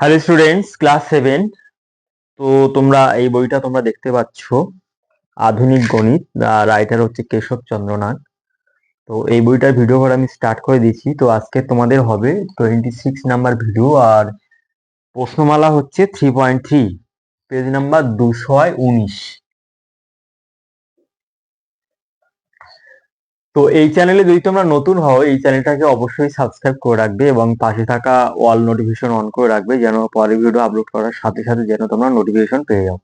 Hello students, class 7। তো এই বইটা তোমরা দেখতে পাচ্ছ, আধুনিক গণিত। রাইটার হচ্ছে কেশব চন্দ্র নাগ। তো এই বইটার ভিডিও করা আমি স্টার্ট করে দিয়েছি। তো আজকে তোমাদের হবে 26 নাম্বার ভিডিও, আর প্রশ্নমালা হচ্ছে 3.3, পেজ নাম্বার 219। তো এই চ্যানেলে যদি তোমরা নতুন হও, এই চ্যানেলটাকে অবশ্যই সাবস্ক্রাইব করে রাখবে এবং পাশে থাকা অল নোটিফিকেশন অন করে রাখবে, যেন পরের ভিডিও আপলোড করার সাথে সাথে যেন তোমরা নোটিফিকেশন পেয়ে যাও।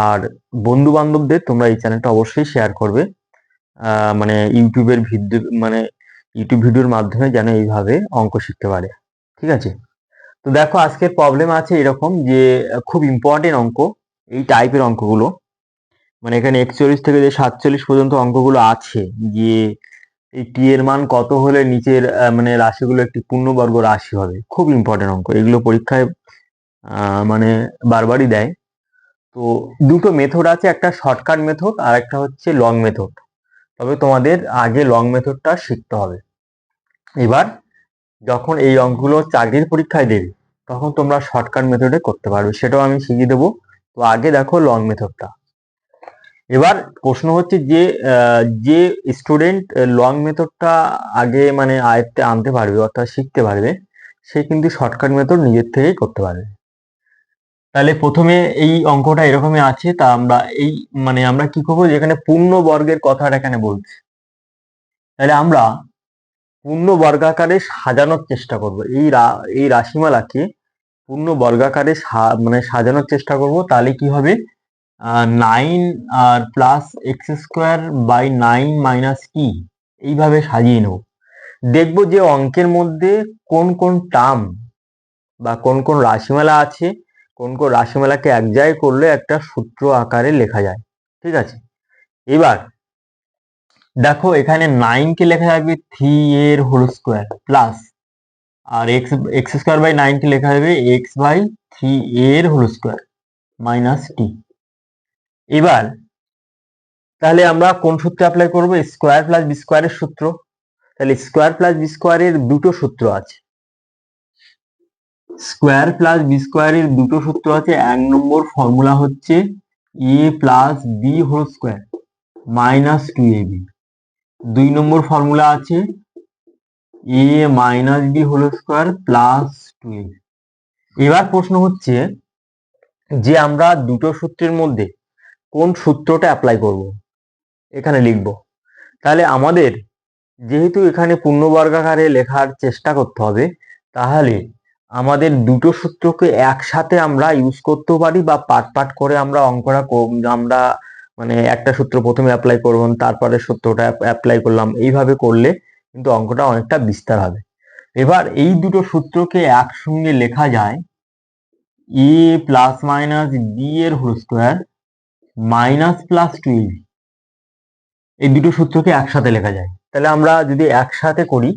আর বন্ধু বান্ধবদের তোমরা এই চ্যানেলটা অবশ্যই শেয়ার করবে, মানে ইউটিউবের ভিডিও, মানে ইউটিউব ভিডিওর মাধ্যমে যেন এইভাবে অঙ্ক শিখতে পারে। ঠিক আছে? তো দেখো, আজকের প্রবলেম আছে এরকম যে খুব ইম্পর্টেন্ট অঙ্ক, এই টাইপের অঙ্কগুলো। মানে এখানে 41 থেকে যে 47 পর্যন্ত অঙ্কগুলো আছে, যে এই টি এর মান কত হলে নিচের মানে রাশিগুলো একটি পূর্ণবর্গ রাশি হবে। খুব ইম্পর্টেন্ট অঙ্ক এগুলো, পরীক্ষায় মানে বারবারই দেয়। তো দুটো মেথড আছে, একটা শর্টকাট মেথড আর একটা হচ্ছে লং মেথড। তবে তোমাদের আগে লং মেথডটা শিখতে হবে। এবার যখন এই অঙ্কগুলো চাকরির পরীক্ষায় দেবে, তখন তোমরা শর্টকাট মেথডে করতে পারবে, সেটাও আমি শিখিয়ে দেবো। তো আগে দেখো লং মেথডটা। এবার প্রশ্ন হচ্ছে যে যে স্টুডেন্ট লং মেথডটা আগে মানে আয়ত্তে আনতে পারবে, অর্থাৎ শিখতে পারবে, সে কিন্তু শর্টকাট মেথড নিজের থেকেই করতে পারবে। তাহলে প্রথমে এই অঙ্কটা এরকমই আছে। তা আমরা এই মানে আমরা কি করবো, যেখানে পূর্ণ বর্গের কথাটা এখানে বলছি, তাহলে আমরা পূর্ণ বর্গাকারে সাজানোর চেষ্টা করব। এই রাশিমালাকে পূর্ণ বর্গাকারে মানে সাজানোর চেষ্টা করব। তাহলে কি হবে, 9 আর plus x square by 9 minus কি, এইভাবে সাজিয়ে নেব। দেখবো যে অঙ্কের মধ্যে কোন কোন টার্ম বা কোন কোন রাশিমালা আছে, কোন কোন রাশিমালাকে এক জায়গায় করলে একটা সূত্র আকারে লেখা যায়। ঠিক আছে? এবার দেখো, এখানে 9 কে লেখা যাবে 3 এর হোল স্কোয়ার প্লাস, আর এক্স এক্স স্কোয়ার বাই 9 কে লেখা যাবে এক্স বাই 3 এর হোল স্কোয়ার মাইনাস টি। এবার তাহলে আমরা কোন সূত্র অ্যাপ্লাই করব, স্কোয়ার প্লাস বি স্কোয়ারের সূত্র। তাহলে স্কোয়ার প্লাস বি স্কোয়ারের দুটো সূত্র আছে। স্কোয়ার প্লাস বি স্কোয়ারের দুটো সূত্র আছে। এক নম্বর ফর্মুলা হচ্ছে a plus b whole square minus 2ab। দুই নম্বর ফর্মুলা আছে a minus b whole square plus 2ab। এবার প্রশ্ন হচ্ছে যে আমরা দুটো সূত্রের মধ্যে কোন সূত্রটা অ্যাপ্লাই করব, এখানে লিখব। তাহলে আমাদের যেহেতু এখানে পূর্ণবর্গাকারে লেখার চেষ্টা করতে হবে, তাহলে আমাদের দুটো সূত্রকে একসাথে আমরা ইউজ করতেও পারি, বা পার্ট পার্ট করে আমরা অঙ্কটা আমরা মানে একটা সূত্র প্রথমে অ্যাপ্লাই করব, তারপরে সূত্রটা অ্যাপ্লাই করলাম। এইভাবে করলে কিন্তু অঙ্কটা অনেকটা বিস্তার হবে। এবার এই দুটো সূত্রকে একসঙ্গে লেখা যায় এ প্লাস মাইনাস বি এর whole square minus plus 2ab। এই দুটো সূত্রকে একসাথে লেখা যায়। তাহলে আমরা যদি একসাথে করি,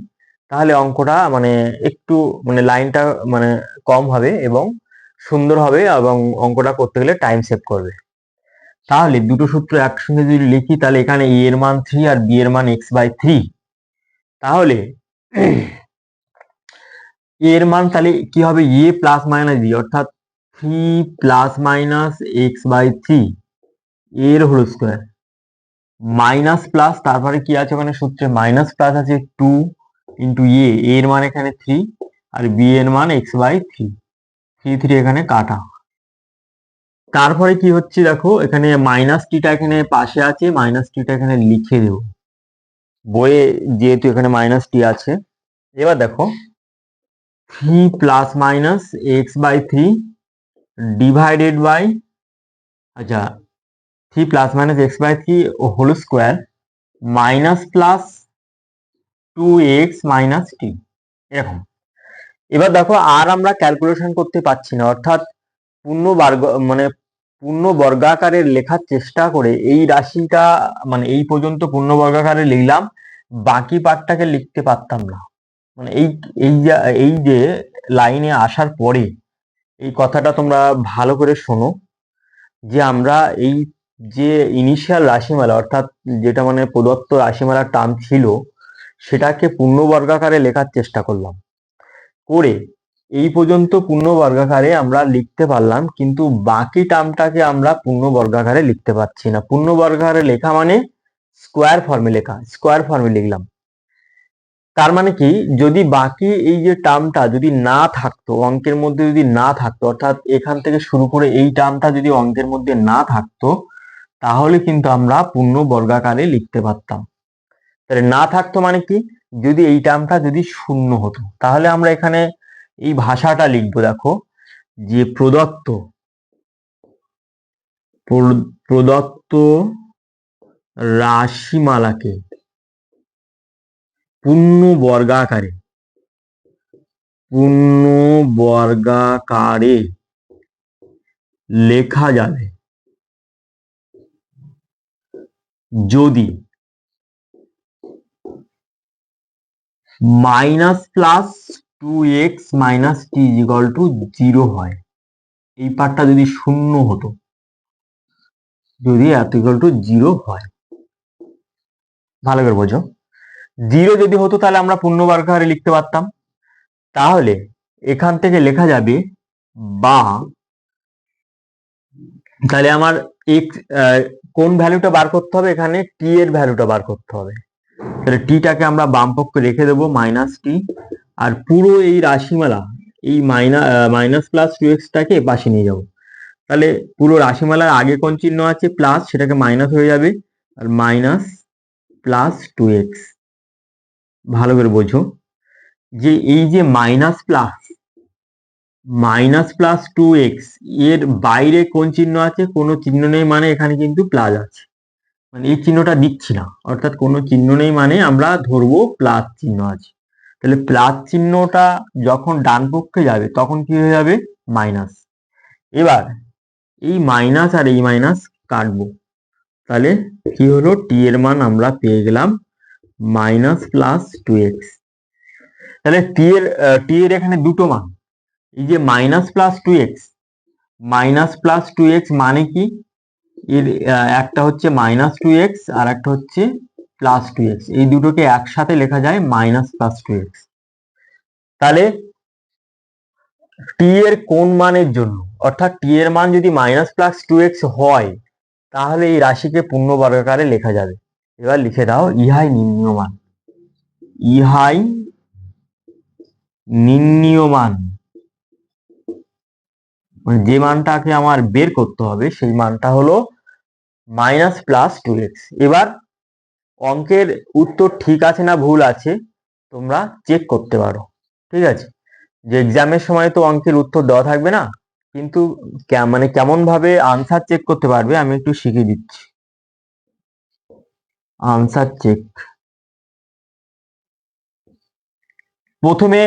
তাহলে অঙ্কটা মানে একটু মানে লাইনটা মানে কম হবে এবং সুন্দর হবে, এবং অঙ্কটা করতে গেলে টাইম সেভ করবে। তাহলে দুটো সূত্র একসঙ্গে যদি লিখি, তাহলে এখানে এ এর মান 3 আর বি এর মান এক্স বাই 3। তাহলে এর মান তাহলে কি হবে, এ প্লাস মাইনাস বি, অর্থাৎ 3 প্লাস মাইনাস এক্স বাই 3 এর হোল স্কোয়ার মাইনাস প্লাস, তারপরে কি আছে ওখানে সূত্রে মাইনাস প্লাস আছে 2 ইন্টু এর মান এখানে 3 আর বি এর মান এক্স বাই 3। 3 এখানে কাটা। তারপরে কি হচ্ছে দেখো, এখানে মাইনাস টিটা এখানে পাশে আছে, মাইনাস টিটা এখানে লিখে দেব বইয়ে, যেহেতু এখানে মাইনাস টি আছে। এবার দেখো, 3 plus minus x by 3 divided by, আচ্ছা, 3 plus minus x by 3 whole square minus plus 2x minus T, এরকম। এবার দেখো, আর আমরা ক্যালকুলেশন করতে পারছি না, অর্থাৎ পূর্ণ বর্গ মানে পূর্ণ বর্গাকারে লেখার চেষ্টা করে এই রাশিটা মানে এই পর্যন্ত পূর্ণ বর্গাকারে লিখলাম, বাকি পার্টটাকে লিখতে পারতাম না। মানে এই যে লাইনে আসার পরে এই কথাটা তোমরা ভালো করে শোনো, যে আমরা এই যে ইনিশিয়াল রাশিমালা, অর্থাৎ যেটা মানে প্রদত্ত রাশিমালার টার্ম ছিল, সেটাকে পূর্ণ বর্গাকারে লেখার চেষ্টা করলাম। করে এই পর্যন্ত পূর্ণ বর্গাকারে আমরা লিখতে পারলাম, কিন্তু বাকি টার্মটাকে আমরা পূর্ণ বর্গাকারে লিখতে পারছি না। পূর্ণ বর্গাকারে লেখা মানে স্কোয়ার ফর্মে লেখা, স্কোয়ার ফর্মে লিখলাম। তার মানে কি, যদি বাকি এই যে টার্মটা যদি না থাকতো, অঙ্কের মধ্যে যদি না থাকতো, অর্থাৎ এখান থেকে শুরু করে এই টার্মটা যদি অঙ্কের মধ্যে না থাকতো, তাহলে কিন্তু আমরা পূর্ণ বর্গাকারে লিখতে পারতাম। তাহলে না থাকতো মানে কি, যদি এই টার্মটা যদি শূন্য হতো, তাহলে আমরা এখানে এই ভাষাটা লিখবো। দেখো, যে প্রদত্ত রাশিমালাকে পূর্ণ বর্গাকারে লেখা যাবে যদি -+2x - t = 0 হয়। এই পার্টটা যদি শূন্য হতো, যদি এত = 0 হয়, ভালো করে বোঝো। 0 যদি হতো তাহলে আমরা পূর্ণ বর্গাকারে লিখতে পারতাম। তাহলে এখান থেকে লেখা যাবে, বা তাহলে আমার কোন ভ্যালুটা বার করতে হবে, এখানে t এর ভ্যালুটা বার করতে হবে। তাহলে টিটাকে আমরা বাম পক্ষে রেখে দেবো -t, আর পুরো এই রাশিমালা এই -+2x টাকে পাশে নিয়ে যাব। তাহলে পুরো রাশিমালার আগে কোন চিহ্ন আছে প্লাস, সেটাকে মাইনাস হয়ে যাবে, আর -+2x। ভালো করে বোঝো যে এই যে -+2x এর বাইরে কোন চিহ্ন আছে, কোনো চিহ্ন নেই, মানে এখানে কিন্তু প্লাস আছে, মানে এই চিহ্নটা দিচ্ছি না, অর্থাৎ কোনো চিহ্ন নেই মানে আমরা ধরবো প্লাস চিহ্ন আছে। তাহলে প্লাস চিহ্নটা যখন ডান পক্ষে যাবে তখন কি হয়ে যাবে, মাইনাস। এবার এই মাইনাস আর এই মাইনাস কাটবো, তাহলে কি হলো, টি এর মান আমরা পেয়ে গেলাম -+2x। তাহলে টি এর এখানে দুটো মান, এই যে -+2x মানে কি, এর একটা হচ্ছে -2x আর একটা হচ্ছে +2x, এই দুটোকে একসাথে লেখা যায় -+2x। তাহলে টি এর কোন মানের জন্য, অর্থাৎ টি এর মান যদি -+2x হয়, তাহলে এই রাশিকে পূর্ণ বর্গাকারে লেখা যাবে। এবার লিখে দাও, ইহাই নির্ণীয় মান। ইহাই নির্ণীয় মান, যে মানটাকে আমার বের করতে হবে সেই মানটা হলো -+2x। এবার অঙ্কের উত্তর ঠিক আছে না ভুল আছে তোমরা চেক করতে পারো, ঠিক আছে। যে এক্সামের সময় তো অঙ্কের উত্তর দেওয়া থাকবে না, কিন্তু মানে কেমন ভাবে আনসার চেক করতে পারবে আমি একটু শিখিয়ে দিচ্ছি। আনসার চেক, প্রথমে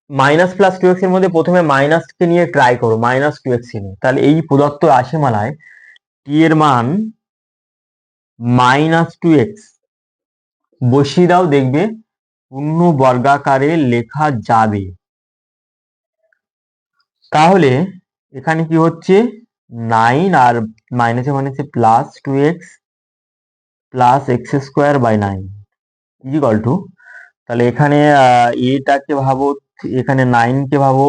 -+2x এর মধ্যে প্রথমে মাইনাসকে নিয়ে ট্রাই করো, -2x নিয়ে। তাহলে এই প্রদত্ত রাশিমালায় টি এর মান -2x বসিয়ে দাও, দেখবে পূর্ণ বর্গাকারে লেখা যাবে। তাহলে এখানে কি হচ্ছে, 9 আর মাইনাসে মাইনাসে +2x +x²/9 = তাহলে এখানে এটাকে ভাবো, এখানে 9 কে ভাবো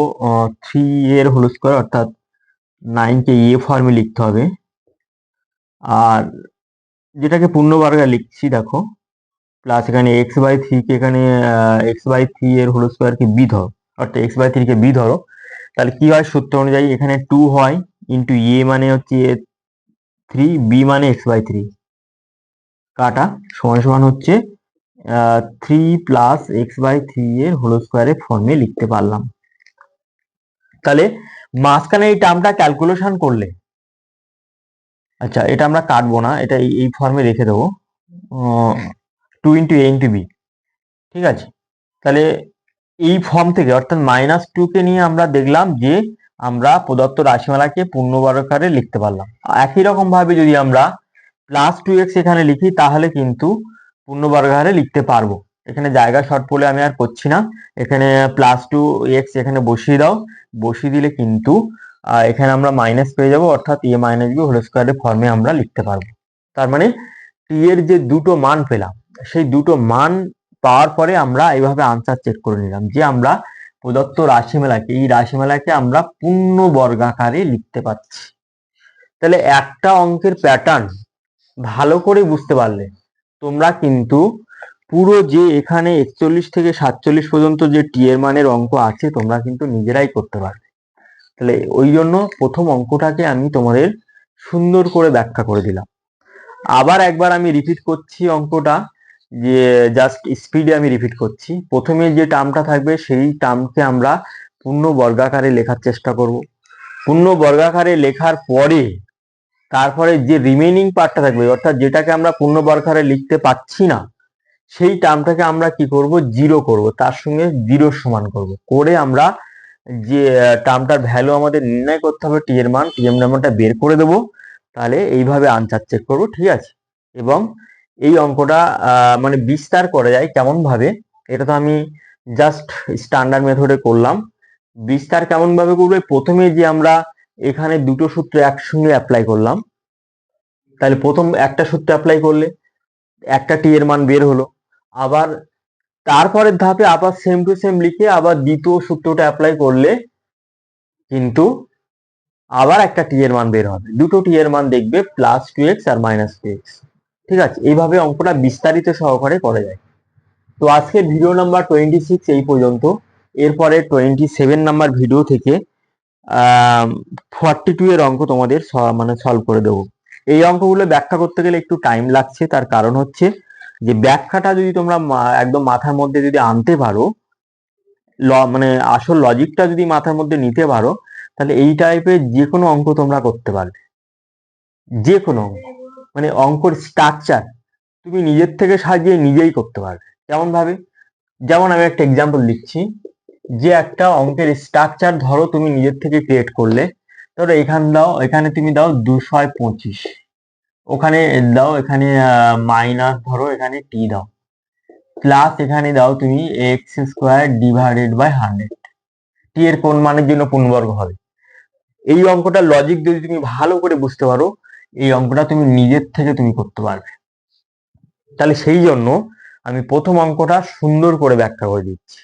3 এর হোল স্কয়ার, অর্থাৎ 9 কে এ ফর্মে লিখতে হবে। আর যেটাকে পূর্ণ বর্গা লিখছি দেখো, প্লাস এখানে x/3 কে এখানে x/3 এর হোল স্কয়ার কে বি ধরো, অর্থাৎ x/3 কে বি ধরো। তাহলে কি হয়, সূত্র অনুযায়ী এখানে 2 হয়, ইন্টু এ মানে হচ্ছে 3, বি মানে x/3 কাটা, সমান সমান হচ্ছে 3 + x/3 এর হোল স্কয়ারের ফর্মে লিখতে পারলাম। তাহলে মাঝখানে এই টার্মটা ক্যালকুলেশন করলে, আচ্ছা এটা আমরা কাটবো না, এটা এই ফর্মে রেখে দেবো, 2 × a × b, ঠিক আছে। তাহলে এই ফর্ম থেকে, অর্থাৎ -2 কে নিয়ে আমরা দেখলাম যে আমরা প্রদত্ত রাশিমালাকে পূর্ণ বর্গাকারে লিখতে পারলাম। একই রকম ভাবে যদি আমরা +2x এখানে লিখি, তাহলে কিন্তু পূর্ণ বর্গাকারে লিখতে পারবো। এখানে জায়গা শর্ট পড়লে আমি আর করছি না, এখানে +2x এখানে বসিয়ে দাও, বসিয়ে দিলে কিন্তু এখানে আমরা মাইনাস পেয়ে যাব, অর্থাৎ a - b হোল স্কয়ারের ফর্মে আমরা লিখতে পারবো। তার মানে টি এর যে দুটো মান পেলাম, সেই দুটো মান পাওয়ার পরে আমরা এইভাবে আনসার চেক করে নিলাম যে আমরা প্রদত্ত রাশিমালাকে, এই রাশিমালাকে আমরা পূর্ণ বর্গাকারে লিখতে পারছি। তাহলে একটা অঙ্কের প্যাটার্ন ভালো করে বুঝতে পারলে তোমরা কিন্তু পুরো যে এখানে 41 থেকে 47 পর্যন্ত যে টি এর মানের অঙ্ক আছে তোমরা কিন্তু নিজেরাই করতে পারবে। তাহলে ওই জন্য প্রথম অঙ্কটাকে আমি তোমাদের সুন্দর করে ব্যাখ্যা করে দিলাম। আবার একবার আমি রিপিট করছি অঙ্কটা, যে জাস্ট স্পিডে আমি রিপিট করছি। প্রথমে যে টার্মটা থাকবে সেই টার্মকে আমরা পূর্ণ বর্গাকারে লেখার চেষ্টা করব। পূর্ণ বর্গাকারে লেখার পরে তারপরে যে রিমেনিং পার্টটা থাকবে, অর্থাৎ যেটাকে আমরা পূর্ণ বর্গাকারে লিখতে পাচ্ছি না, সেই টার্মটাকে আমরা কি করব, জিরো করব, তার সঙ্গে জিরো সমান করব, করে আমরা যে টার্মটার ভ্যালু আমাদের নির্ণয় করতে হবে, টি এর মান, টি এর মানটা বের করে দেবো। তাহলে এইভাবে আনসার চেক করবো, ঠিক আছে। এবং এই অঙ্কটা মানে বিস্তার করা যায় কেমন ভাবে, এটা তো আমি জাস্ট স্ট্যান্ডার্ড মেথডে করলাম। বিস্তার কেমন ভাবে করবো, প্রথমে যে আমরা এখানে দুটো সূত্র একসঙ্গে অ্যাপ্লাই করলাম, তাহলে প্রথম একটা সূত্র অ্যাপ্লাই করলে একটা টি এর মান বের হলো। আবার তারপরের ধাপে আবার সেম টু সেম লিখে আবার দ্বিতীয় সূত্রটা অ্যাপ্লাই করলে কিন্তু আবার একটা টি এর মান বের হবে, দুটো টি এর মান দেখবে +2x আর -2x। ঠিক আছে, এইভাবে অঙ্কটা বিস্তারিত সহকারে করা যায়। তো আজকে ভিডিও নাম্বার 26 এই পর্যন্ত। এরপরে 27 নাম্বার ভিডিও থেকে 42 এর অঙ্ক তোমাদের মানে সলভ করে দেবো। এই অঙ্কগুলো ব্যাখ্যা করতে গেলে একটু টাইম লাগছে, তার কারণ হচ্ছে যে ব্যাখ্যাটা যদি তোমরা একদম মাথার মধ্যে যদি আনতে পারো, মানে আসল লজিকটা যদি মাথার মধ্যে নিতে পারো, তাহলে এই টাইপের যে কোনো অঙ্ক তোমরা করতে পারবে। যে কোনো অঙ্ক, মানে অঙ্কর স্ট্রাকচার তুমি নিজের থেকে সাজিয়ে নিজেই করতে পারবে। কেমন ভাবে, যেমন আমি একটা এক্সাম্পল দিচ্ছি, যে একটা অঙ্কের স্ট্রাকচার ধরো তুমি নিজের থেকে ক্রিয়েট করলে, ধরো এখানে তুমি দাও 225, ওখানে দাও এখানে মাইনাস ধরো এখানে টি দাও, প্লাস এখানে দাও তুমি x² / 100। টি এর কোন মানের জন্য পূর্ণবর্গ হবে। এই অঙ্কটার লজিক যদি তুমি ভালো করে বুঝতে পারো, এই অঙ্কটা তুমি নিজের থেকে তুমি করতে পারবে। তাহলে সেই জন্য আমি প্রথম অঙ্কটা সুন্দর করে ব্যাখ্যা করে দিচ্ছি,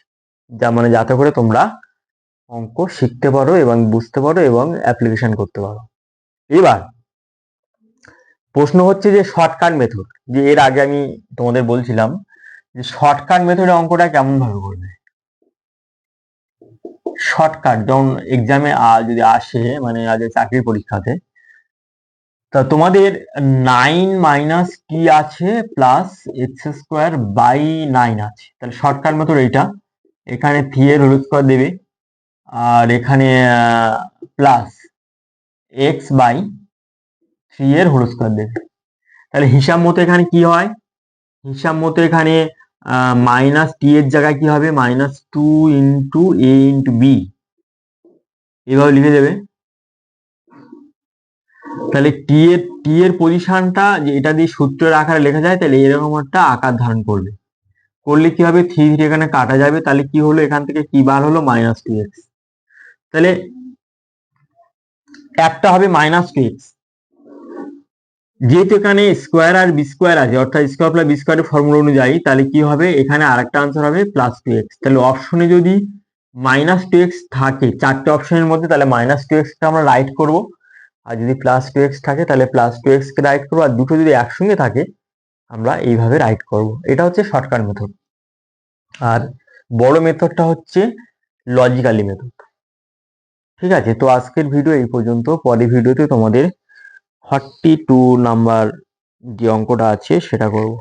যা মানে যাতে করে তোমরা অঙ্ক শিখতে পারো এবং বুঝতে পারো এবং অ্যাপ্লিকেশন করতে পারো। এবার প্রশ্ন হচ্ছে যে শর্টকাট মেথড, যে এর আগে আমি তোমাদের বলছিলাম যে শর্টকাট মেথডে অঙ্কটা কেমন ভাবে করবে। শর্টকাট যেমন এক্সামে যদি আসে, মানে আজ চাকরির পরীক্ষাতে, তা তোমাদের 9 - কি আছে +x² / 9 আছে। তাহলে শর্টকাট মেথড এইটা, এখানে 3 এর হোল স্কয়ার দেবে আর এখানে প্লাস x/3 এর হোল স্কয়ার দেবে। তাহলে হিসাব মতো এখানে কি হয়, হিসাব মতো এখানে -t এর জায়গায় কি হবে, -2 × a × b, এভাবে লিখে দেবে। তাহলে টি এর পজিশনটা যে এটা দিয়ে সূত্রের আকারে লেখা যায়, তাহলে এরকম একটা আকার ধারণ করবে। করলে কি হবে, 3 এখানে কাটা যাবে, তাহলে কি হলো, এখান থেকে কি বার হলো, -2x। তাহলে একটা হবে -2x, যেহেতু এখানে স্কোয়ার আর বি স্কোয়ার আছে, অর্থাৎ স্কোয়ার প্লাস বি স্কোয়ারের ফর্মুলা অনুযায়ী, তাহলে কি হবে, এখানে আরেকটা আনসার হবে +2x। তাহলে অপশনে যদি -2x থাকে চারটে অপশনের মধ্যে, তাহলে -2x কে আমরা রাইট করব, আর যদি +2x থাকে তাহলে +2x কে রাইট করবো, আর দুটো যদি একসঙ্গে থাকে আমরা এইভাবে রাইট করব। এটা হচ্ছে শর্টকাট মেথড। আর বড় মেথডটা হচ্ছে লজিক্যালি মেথড। ঠিক আছে, তো আজকের ভিডিও এই পর্যন্ত। পরের ভিডিওতে তোমাদের 42 নাম্বার যে অঙ্কটা আছে সেটা করব।